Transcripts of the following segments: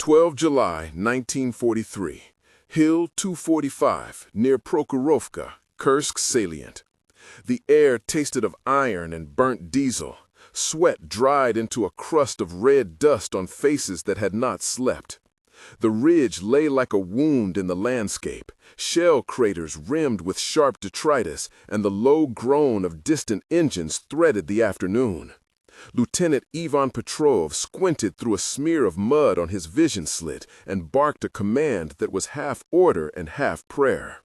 12 July 1943. Hill 245, near Prokhorovka, Kursk salient. The air tasted of iron and burnt diesel. Sweat dried into a crust of red dust on faces that had not slept. The ridge lay like a wound in the landscape, shell craters rimmed with sharp detritus, and the low groan of distant engines threaded the afternoon. Lieutenant Ivan Petrov squinted through a smear of mud on his vision slit and barked a command that was half order and half prayer.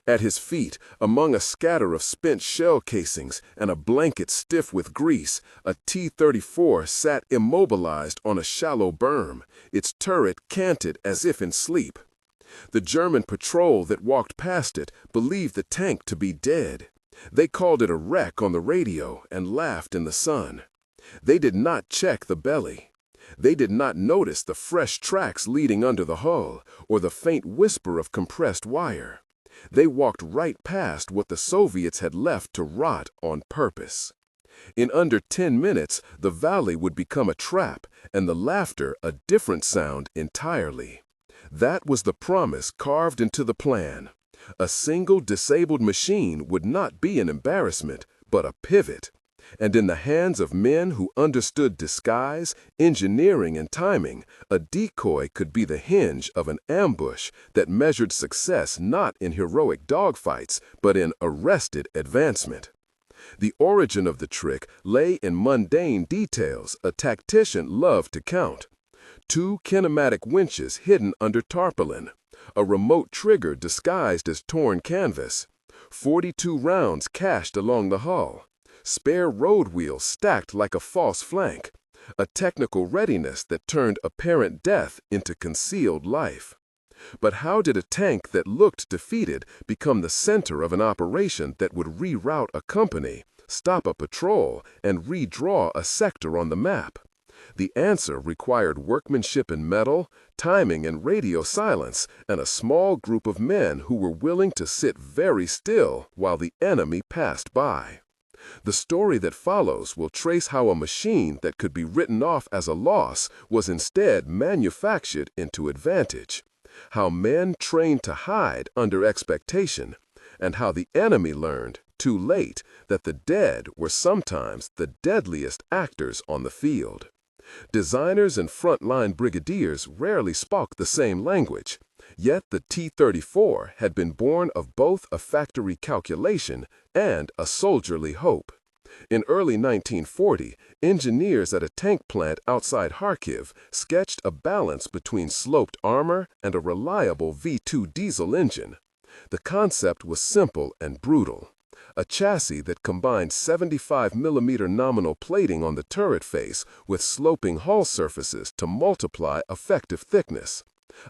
At his feet, among a scatter of spent shell casings and a blanket stiff with grease, a T-34 sat immobilized on a shallow berm, its turret canted as if in sleep. The German patrol that walked past it believed the tank to be dead. They called it a wreck on the radio and laughed in the sun. They did not check the belly. They did not notice the fresh tracks leading under the hull or the faint whisper of compressed wire. They walked right past what the Soviets had left to rot on purpose. In under 10 minutes, the valley would become a trap and the laughter a different sound entirely. That was the promise carved into the plan. A single disabled machine would not be an embarrassment, but a pivot. And in the hands of men who understood disguise, engineering, and timing, a decoy could be the hinge of an ambush that measured success not in heroic dogfights, but in arrested advancement. The origin of the trick lay in mundane details a tactician loved to count. 2 kinematic winches hidden under tarpaulin, a remote trigger disguised as torn canvas, 42 rounds cached along the hull, spare road wheels stacked like a false flank, a technical readiness that turned apparent death into concealed life. But how did a tank that looked defeated become the center of an operation that would reroute a company, stop a patrol, and redraw a sector on the map? The answer required workmanship in metal, timing and radio silence, and a small group of men who were willing to sit very still while the enemy passed by. The story that follows will trace how a machine that could be written off as a loss was instead manufactured into advantage, how men trained to hide under expectation, and how the enemy learned, too late, that the dead were sometimes the deadliest actors on the field. Designers and frontline brigadiers rarely spoke the same language, yet the T-34 had been born of both a factory calculation and a soldierly hope. In early 1940, engineers at a tank plant outside Kharkiv sketched a balance between sloped armor and a reliable V2 diesel engine. The concept was simple and brutal. A chassis that combined 75mm nominal plating on the turret face with sloping hull surfaces to multiply effective thickness,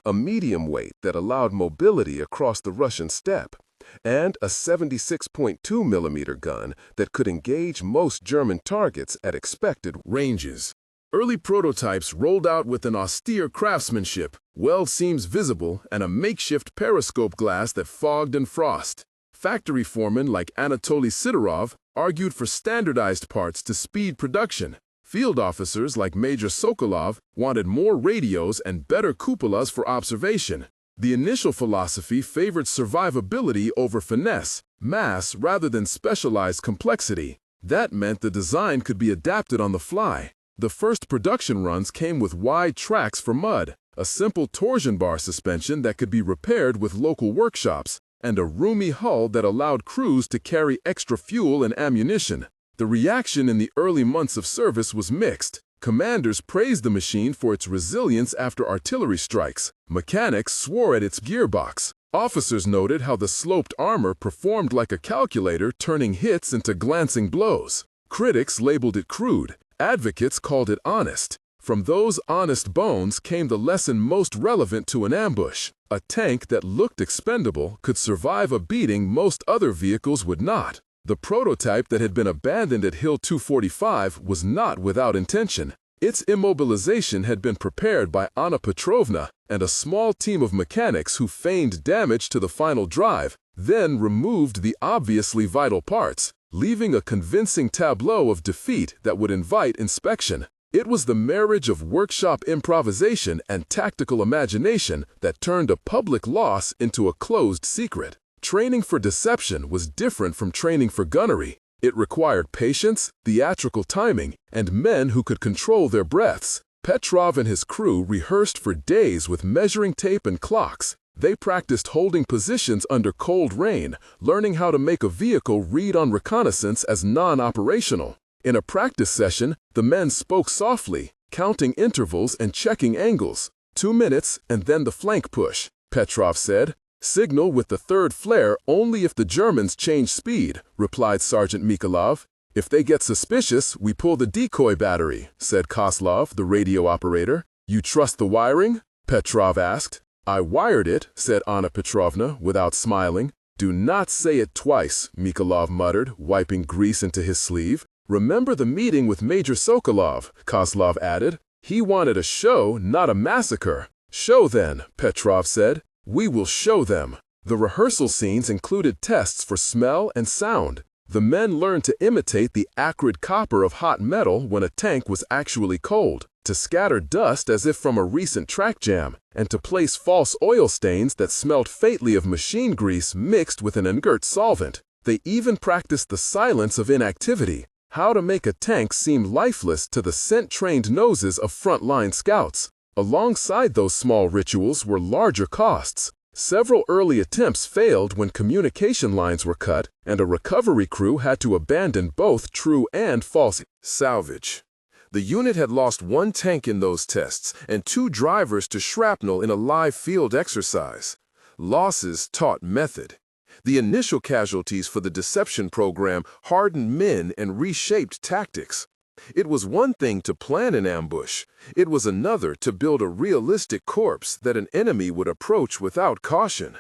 a medium weight that allowed mobility across the Russian steppe, and a 76.2mm gun that could engage most German targets at expected ranges. Early prototypes rolled out with an austere craftsmanship, weld seams visible, and a makeshift periscope glass that fogged in frost. Factory foremen like Anatoly Sidorov argued for standardized parts to speed production. Field officers like Major Sokolov wanted more radios and better cupolas for observation. The initial philosophy favored survivability over finesse, mass rather than specialized complexity. That meant the design could be adapted on the fly. The first production runs came with wide tracks for mud, a simple torsion bar suspension that could be repaired with local workshops, and a roomy hull that allowed crews to carry extra fuel and ammunition. The reaction in the early months of service was mixed. Commanders praised the machine for its resilience after artillery strikes. Mechanics swore at its gearbox. Officers noted how the sloped armor performed like a calculator, turning hits into glancing blows. Critics labeled it crude. Advocates called it honest. From those honest bones came the lesson most relevant to an ambush. A tank that looked expendable could survive a beating most other vehicles would not. The prototype that had been abandoned at Hill 245 was not without intention. Its immobilization had been prepared by Anna Petrovna and a small team of mechanics who feigned damage to the final drive, then removed the obviously vital parts, leaving a convincing tableau of defeat that would invite inspection. It was the marriage of workshop improvisation and tactical imagination that turned a public loss into a closed secret. Training for deception was different from training for gunnery. It required patience, theatrical timing, and men who could control their breaths. Petrov and his crew rehearsed for days with measuring tape and clocks. They practiced holding positions under cold rain, learning how to make a vehicle read on reconnaissance as non-operational. In a practice session, the men spoke softly, counting intervals and checking angles. 2 minutes, and then the flank push, Petrov said. Signal with the third flare only if the Germans change speed, replied Sergeant Mikolov. If they get suspicious, we pull the decoy battery, said Koslov, the radio operator. You trust the wiring? Petrov asked. I wired it, said Anna Petrovna, without smiling. Do not say it twice, Mikolov muttered, wiping grease into his sleeve. Remember the meeting with Major Sokolov, Koslov added. He wanted a show, not a massacre. Show then, Petrov said. We will show them. The rehearsal scenes included tests for smell and sound. The men learned to imitate the acrid copper of hot metal when a tank was actually cold, to scatter dust as if from a recent track jam, and to place false oil stains that smelled faintly of machine grease mixed with an inert solvent. They even practiced the silence of inactivity, how to make a tank seem lifeless to the scent-trained noses of front-line scouts. Alongside those small rituals were larger costs. Several early attempts failed when communication lines were cut, and a recovery crew had to abandon both true and false salvage. The unit had lost 1 tank in those tests and 2 drivers to shrapnel in a live field exercise. Losses taught method. The initial casualties for the deception program hardened men and reshaped tactics. It was one thing to plan an ambush. It was another to build a realistic corpse that an enemy would approach without caution.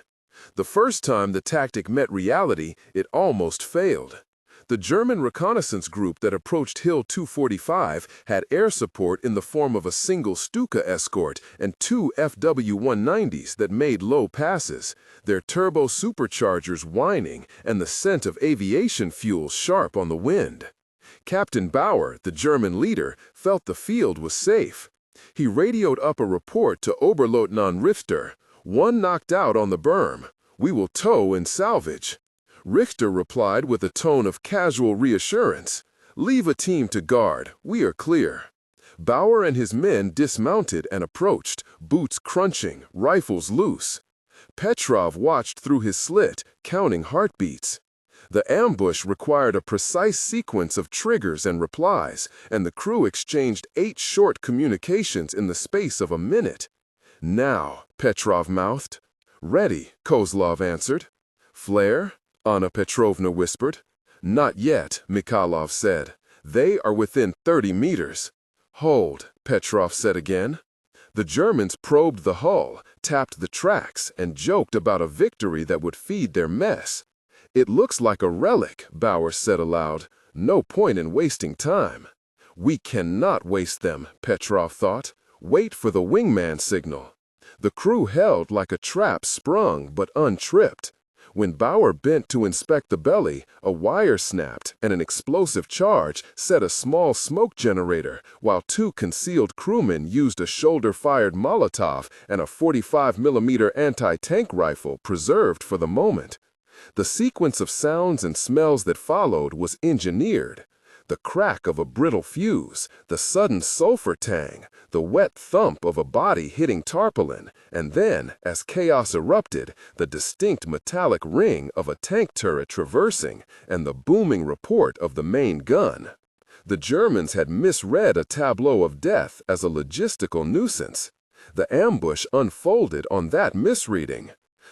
The first time the tactic met reality, it almost failed. The German reconnaissance group that approached Hill 245 had air support in the form of a single Stuka escort and 2 FW-190s that made low passes, their turbo superchargers whining and the scent of aviation fuel sharp on the wind. Captain Bauer, the German leader, felt the field was safe. He radioed up a report to Oberleutnant Richter. 1 knocked out on the berm. We will tow and salvage. Richter replied with a tone of casual reassurance. Leave a team to guard. We are clear. Bauer and his men dismounted and approached, boots crunching, rifles loose. Petrov watched through his slit, counting heartbeats. The ambush required a precise sequence of triggers and replies, and the crew exchanged 8 short communications in the space of a minute. Now, Petrov mouthed. Ready, Kozlov answered. Flare? Anna Petrovna whispered. Not yet, Mikolov said. They are within 30 meters. Hold, Petrov said again. The Germans probed the hull, tapped the tracks, and joked about a victory that would feed their mess. It looks like a relic, Bauer said aloud. No point in wasting time. We cannot waste them, Petrov thought. Wait for the wingman signal. The crew held like a trap sprung but untripped. When Bauer bent to inspect the belly, a wire snapped and an explosive charge set a small smoke generator, while 2 concealed crewmen used a shoulder-fired Molotov and a 45mm anti-tank rifle preserved for the moment. The sequence of sounds and smells that followed was engineered. The crack of a brittle fuse, the sudden sulfur tang, the wet thump of a body hitting tarpaulin, and then, as chaos erupted, the distinct metallic ring of a tank turret traversing, and the booming report of the main gun. The Germans had misread a tableau of death as a logistical nuisance. The ambush unfolded on that misreading.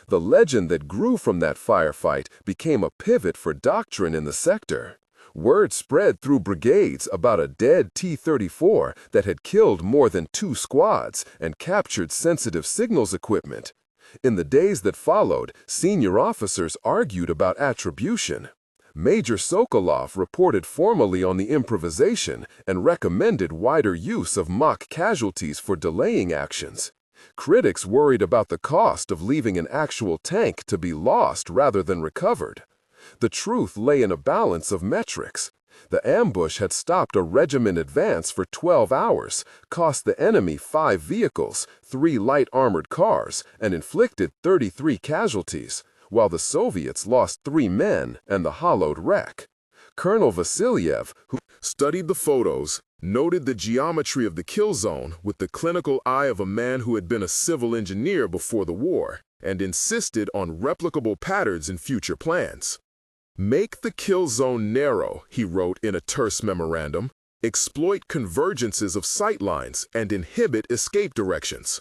The legend that grew from that firefight became a pivot for doctrine in the sector. Word spread through brigades about a dead T-34 that had killed more than 2 squads and captured sensitive signals equipment. In the days that followed, senior officers argued about attribution. Major Sokolov reported formally on the improvisation and recommended wider use of mock casualties for delaying actions. Critics worried about the cost of leaving an actual tank to be lost rather than recovered. The truth lay in a balance of metrics. The ambush had stopped a regiment advance for 12 hours, cost the enemy 5 vehicles, 3 light armored cars, and inflicted 33 casualties, while the Soviets lost 3 men and the hollowed wreck. Colonel Vasilyev, who studied the photos, noted the geometry of the kill zone with the clinical eye of a man who had been a civil engineer before the war, and insisted on replicable patterns in future plans. "Make the kill zone narrow," he wrote in a terse memorandum, "exploit convergences of sight lines, and inhibit escape directions."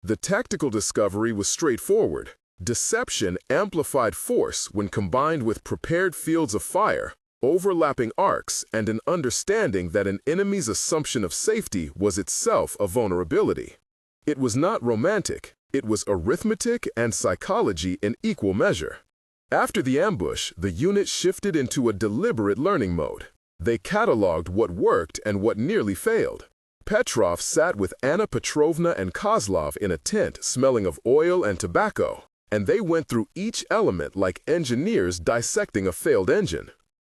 The tactical discovery was straightforward. Deception amplified force when combined with prepared fields of fire, overlapping arcs, and an understanding that an enemy's assumption of safety was itself a vulnerability. It was not romantic, it was arithmetic and psychology in equal measure. After the ambush, the unit shifted into a deliberate learning mode. They cataloged what worked and what nearly failed. Petrov sat with Anna Petrovna and Kozlov in a tent smelling of oil and tobacco, and they went through each element like engineers dissecting a failed engine.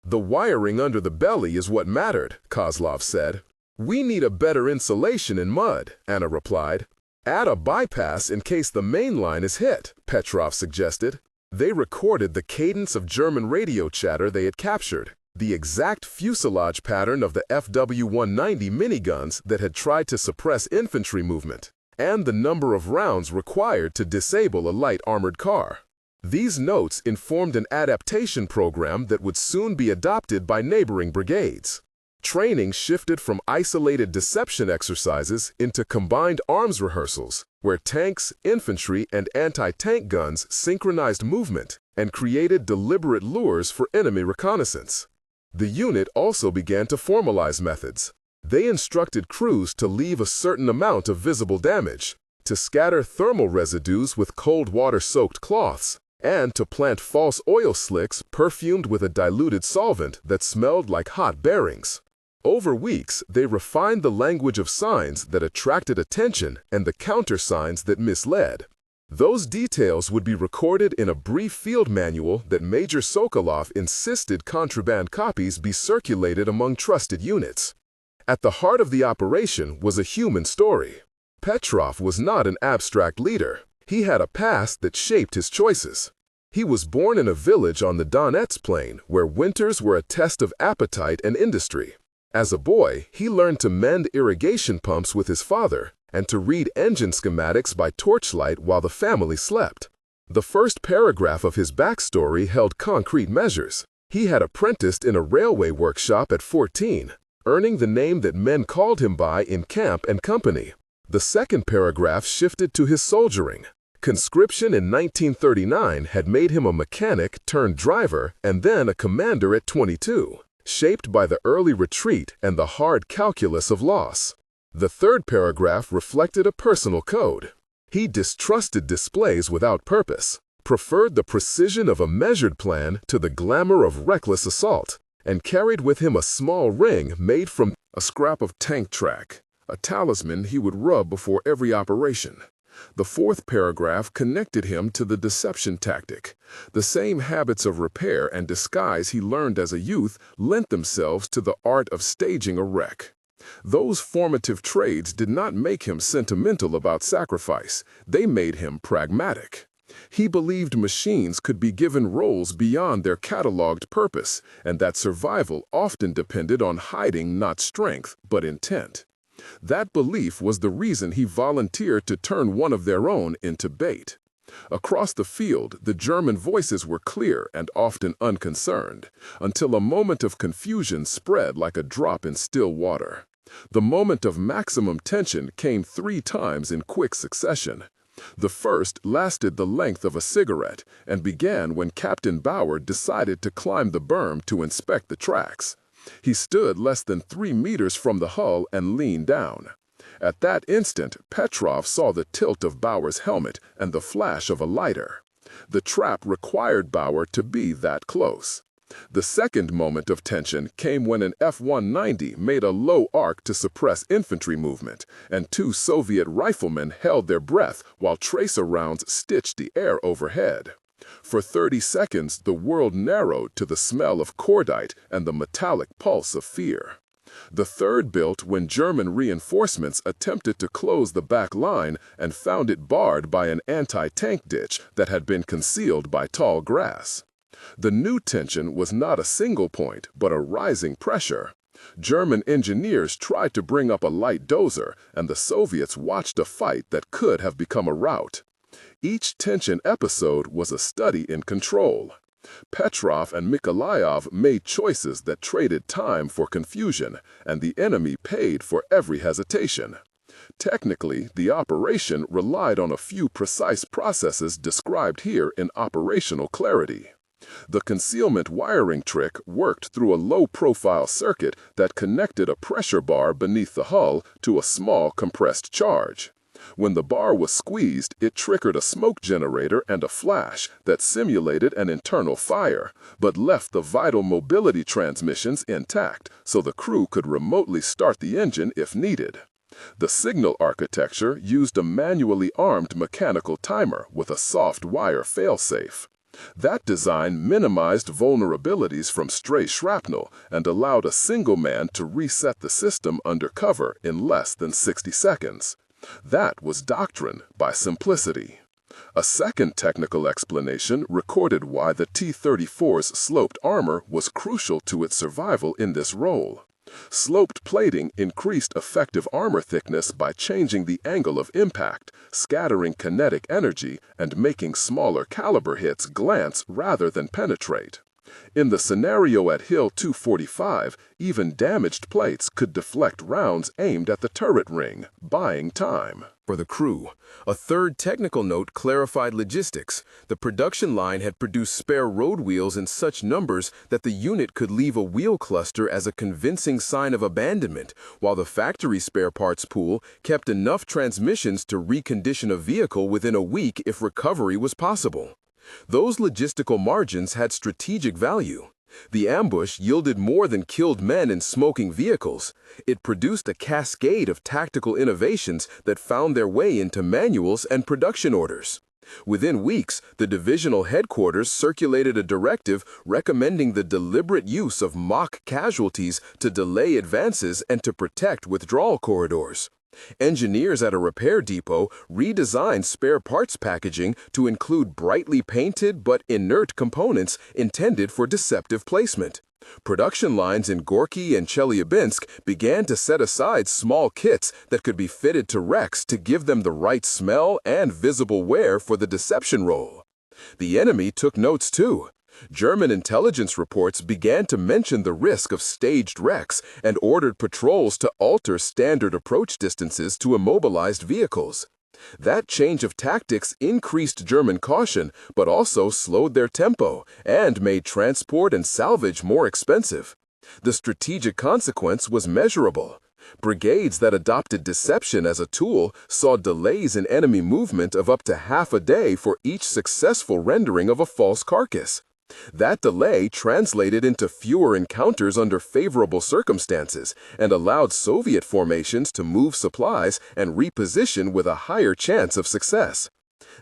"The wiring under the belly is what mattered," Kozlov said. "We need a better insulation in mud," Anna replied. "Add a bypass in case the main line is hit," Petrov suggested. They recorded the cadence of German radio chatter they had captured, the exact fuselage pattern of the FW-190 miniguns that had tried to suppress infantry movement, and the number of rounds required to disable a light armored car. These notes informed an adaptation program that would soon be adopted by neighboring brigades. Training shifted from isolated deception exercises into combined arms rehearsals, where tanks, infantry, and anti-tank guns synchronized movement and created deliberate lures for enemy reconnaissance. The unit also began to formalize methods. They instructed crews to leave a certain amount of visible damage, to scatter thermal residues with cold water-soaked cloths, and to plant false oil slicks perfumed with a diluted solvent that smelled like hot bearings. Over weeks, they refined the language of signs that attracted attention and the countersigns that misled. Those details would be recorded in a brief field manual that Major Sokolov insisted contraband copies be circulated among trusted units. At the heart of the operation was a human story. Petrov was not an abstract leader. He had a past that shaped his choices. He was born in a village on the Donets plain where winters were a test of appetite and industry. As a boy, he learned to mend irrigation pumps with his father and to read engine schematics by torchlight while the family slept. The first paragraph of his backstory held concrete measures. He had apprenticed in a railway workshop at 14, earning the name that men called him by in camp and company. The second paragraph shifted to his soldiering. Conscription in 1939 had made him a mechanic turned driver and then a commander at 22, shaped by the early retreat and the hard calculus of loss. The third paragraph reflected a personal code. He distrusted displays without purpose, preferred the precision of a measured plan to the glamour of reckless assault, and carried with him a small ring made from a scrap of tank track, a talisman he would rub before every operation. The fourth paragraph connected him to the deception tactic. The same habits of repair and disguise he learned as a youth lent themselves to the art of staging a wreck. Those formative trades did not make him sentimental about sacrifice. They made him pragmatic. He believed machines could be given roles beyond their cataloged purpose, and that survival often depended on hiding not strength, but intent. That belief was the reason he volunteered to turn one of their own into bait. Across the field, the German voices were clear and often unconcerned, until a moment of confusion spread like a drop in still water. The moment of maximum tension came 3 times in quick succession. The first lasted the length of a cigarette and began when Captain Bauer decided to climb the berm to inspect the tracks. He stood less than 3 meters from the hull and leaned down. At that instant, Petrov saw the tilt of Bauer's helmet and the flash of a lighter. The trap required Bauer to be that close. The second moment of tension came when an F-190 made a low arc to suppress infantry movement, and 2 Soviet riflemen held their breath while tracer rounds stitched the air overhead. For 30 seconds, the world narrowed to the smell of cordite and the metallic pulse of fear. The third built when German reinforcements attempted to close the back line and found it barred by an anti-tank ditch that had been concealed by tall grass. The new tension was not a single point, but a rising pressure. German engineers tried to bring up a light dozer, and the Soviets watched a fight that could have become a rout. Each tension episode was a study in control. Petrov and Mykolaiv made choices that traded time for confusion, and the enemy paid for every hesitation. Technically, the operation relied on a few precise processes described here in operational clarity. The concealment wiring trick worked through a low-profile circuit that connected a pressure bar beneath the hull to a small compressed charge. When the bar was squeezed, it triggered a smoke generator and a flash that simulated an internal fire, but left the vital mobility transmissions intact so the crew could remotely start the engine if needed. The signal architecture used a manually armed mechanical timer with a soft wire failsafe. That design minimized vulnerabilities from stray shrapnel and allowed a single man to reset the system under cover in less than 60 seconds. That was doctrine by simplicity. A second technical explanation recorded why the T-34's sloped armor was crucial to its survival in this role. Sloped plating increased effective armor thickness by changing the angle of impact, scattering kinetic energy, and making smaller caliber hits glance rather than penetrate. In the scenario at Hill 245, even damaged plates could deflect rounds aimed at the turret ring, buying time. For the crew, a third technical note clarified logistics. The production line had produced spare road wheels in such numbers that the unit could leave a wheel cluster as a convincing sign of abandonment, while the factory spare parts pool kept enough transmissions to recondition a vehicle within a week if recovery was possible. Those logistical margins had strategic value. The ambush yielded more than killed men in smoking vehicles. It produced a cascade of tactical innovations that found their way into manuals and production orders. Within weeks, the divisional headquarters circulated a directive recommending the deliberate use of mock casualties to delay advances and to protect withdrawal corridors. Engineers at a repair depot redesigned spare parts packaging to include brightly painted but inert components intended for deceptive placement. Production lines in Gorky and Chelyabinsk began to set aside small kits that could be fitted to wrecks to give them the right smell and visible wear for the deception role. The enemy took notes too. German intelligence reports began to mention the risk of staged wrecks and ordered patrols to alter standard approach distances to immobilized vehicles. That change of tactics increased German caution, but also slowed their tempo and made transport and salvage more expensive. The strategic consequence was measurable. Brigades that adopted deception as a tool saw delays in enemy movement of up to half a day for each successful rendering of a false carcass. That delay translated into fewer encounters under favorable circumstances and allowed Soviet formations to move supplies and reposition with a higher chance of success.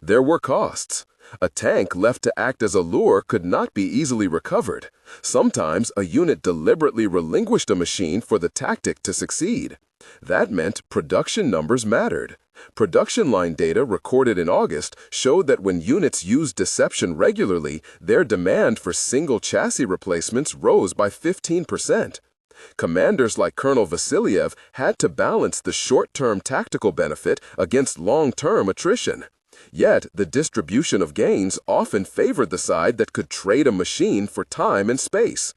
There were costs. A tank left to act as a lure could not be easily recovered. Sometimes a unit deliberately relinquished a machine for the tactic to succeed. That meant production numbers mattered. Production line data recorded in August showed that when units used deception regularly, their demand for single chassis replacements rose by 15%. Commanders like Colonel Vasiliev had to balance the short-term tactical benefit against long-term attrition. Yet, the distribution of gains often favored the side that could trade a machine for time and space.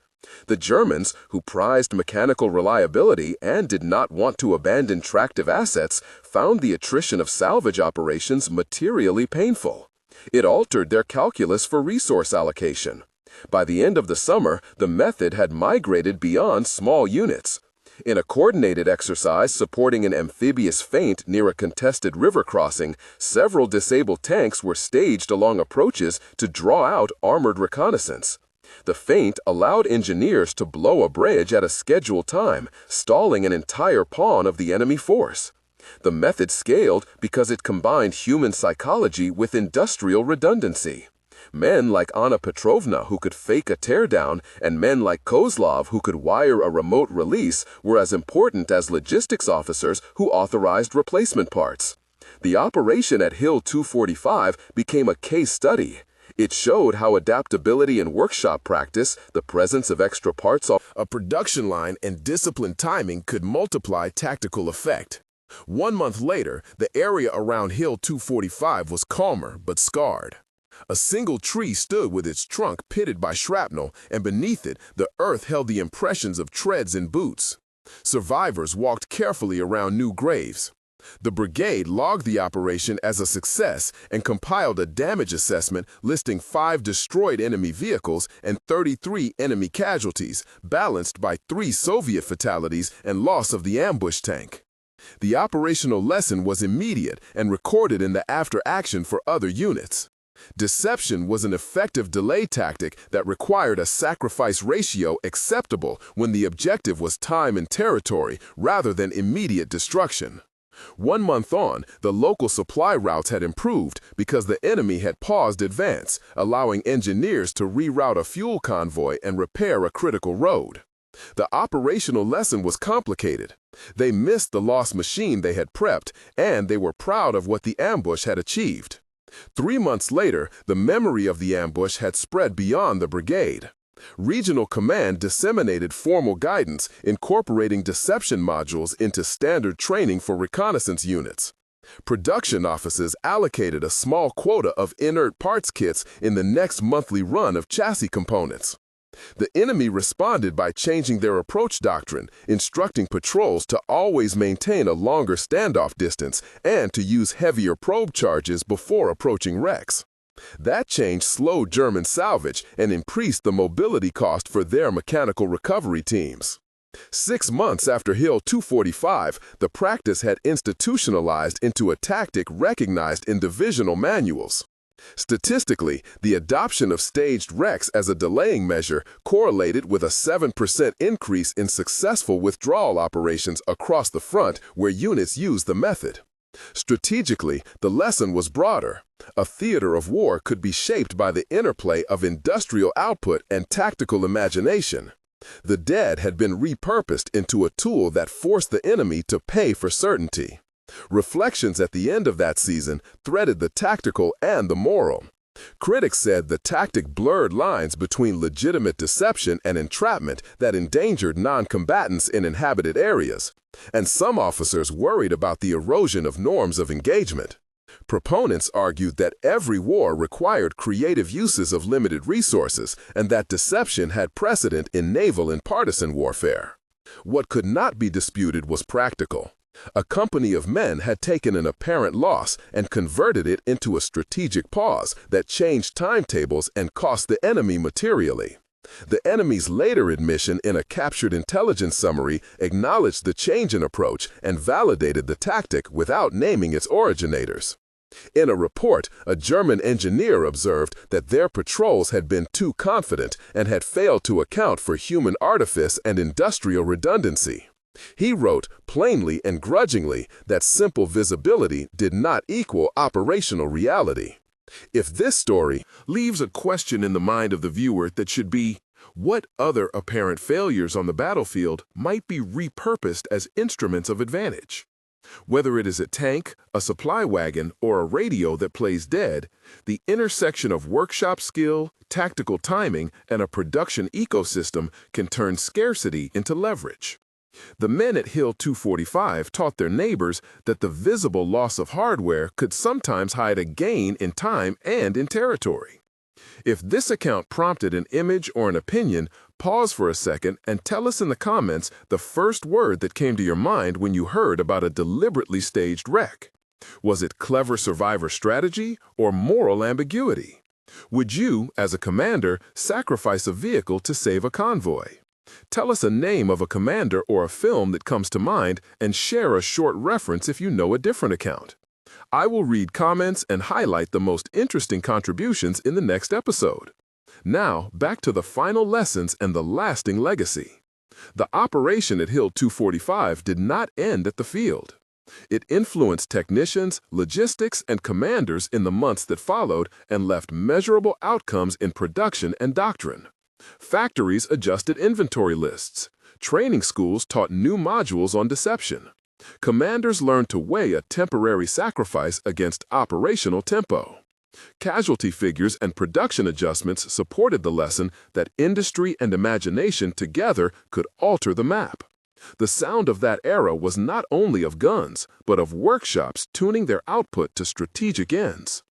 The Germans, who prized mechanical reliability and did not want to abandon tractive assets, found the attrition of salvage operations materially painful. It altered their calculus for resource allocation. By the end of the summer, the method had migrated beyond small units. In a coordinated exercise supporting an amphibious feint near a contested river crossing, several disabled tanks were staged along approaches to draw out armored reconnaissance. The feint allowed engineers to blow a bridge at a scheduled time, stalling an entire pawn of the enemy force. The method scaled because it combined human psychology with industrial redundancy. Men like Anna Petrovna, who could fake a teardown, and men like Kozlov, who could wire a remote release, were as important as logistics officers who authorized replacement parts. The operation at Hill 245 became a case study. It showed how adaptability in workshop practice, the presence of extra parts off a production line, and disciplined timing could multiply tactical effect. 1 month later, the area around Hill 245 was calmer but scarred. A single tree stood with its trunk pitted by shrapnel, and beneath it, the earth held the impressions of treads and boots. Survivors walked carefully around new graves. The brigade logged the operation as a success and compiled a damage assessment listing 5 destroyed enemy vehicles and 33 enemy casualties, balanced by 3 Soviet fatalities and loss of the ambush tank. The operational lesson was immediate and recorded in the after-action for other units. Deception was an effective delay tactic that required a sacrifice ratio acceptable when the objective was time and territory rather than immediate destruction. 1 month on, the local supply routes had improved because the enemy had paused advance, allowing engineers to reroute a fuel convoy and repair a critical road. The operational lesson was complicated. They missed the lost machine they had prepped, and they were proud of what the ambush had achieved. 3 months later, the memory of the ambush had spread beyond the brigade. Regional command disseminated formal guidance incorporating deception modules into standard training for reconnaissance units. Production offices allocated a small quota of inert parts kits in the next monthly run of chassis components. The enemy responded by changing their approach doctrine, instructing patrols to always maintain a longer standoff distance and to use heavier probe charges before approaching wrecks. That change slowed German salvage and increased the mobility cost for their mechanical recovery teams. 6 months after Hill 245, the practice had institutionalized into a tactic recognized in divisional manuals. Statistically, the adoption of staged wrecks as a delaying measure correlated with a 7% increase in successful withdrawal operations across the front where units used the method. Strategically, the lesson was broader. A theater of war could be shaped by the interplay of industrial output and tactical imagination. The dead had been repurposed into a tool that forced the enemy to pay for certainty. Reflections at the end of that season threaded the tactical and the moral. Critics said the tactic blurred lines between legitimate deception and entrapment that endangered non-combatants in inhabited areas, and some officers worried about the erosion of norms of engagement. Proponents argued that every war required creative uses of limited resources and that deception had precedent in naval and partisan warfare. What could not be disputed was practical. A company of men had taken an apparent loss and converted it into a strategic pause that changed timetables and cost the enemy materially. The enemy's later admission in a captured intelligence summary acknowledged the change in approach and validated the tactic without naming its originators. In a report, a German engineer observed that their patrols had been too confident and had failed to account for human artifice and industrial redundancy. He wrote, plainly and grudgingly, that simple visibility did not equal operational reality. If this story leaves a question in the mind of the viewer that should be, what other apparent failures on the battlefield might be repurposed as instruments of advantage? Whether it is a tank, a supply wagon, or a radio that plays dead, the intersection of workshop skill, tactical timing, and a production ecosystem can turn scarcity into leverage. The men at Hill 245 taught their neighbors that the visible loss of hardware could sometimes hide a gain in time and in territory. If this account prompted an image or an opinion, pause for a second and tell us in the comments the first word that came to your mind when you heard about a deliberately staged wreck. Was it clever survivor strategy or moral ambiguity? Would you, as a commander, sacrifice a vehicle to save a convoy? Tell us a name of a commander or a film that comes to mind and share a short reference if you know a different account. I will read comments and highlight the most interesting contributions in the next episode. Now, back to the final lessons and the lasting legacy. The operation at Hill 245 did not end at the field. It influenced technicians, logistics, and commanders in the months that followed and left measurable outcomes in production and doctrine. Factories adjusted inventory lists. Training schools taught new modules on deception. Commanders learned to weigh a temporary sacrifice against operational tempo. Casualty figures and production adjustments supported the lesson that industry and imagination together could alter the map. The sound of that era was not only of guns, but of workshops tuning their output to strategic ends.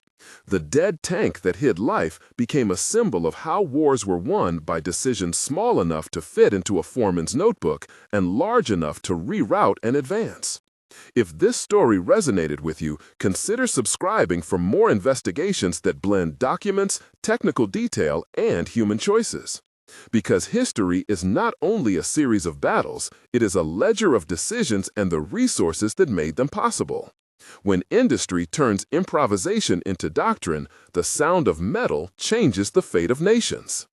The dead tank that hid life became a symbol of how wars were won by decisions small enough to fit into a foreman's notebook and large enough to reroute and advance. If this story resonated with you, consider subscribing for more investigations that blend documents, technical detail, and human choices. Because history is not only a series of battles, it is a ledger of decisions and the resources that made them possible. When industry turns improvisation into doctrine, the sound of metal changes the fate of nations.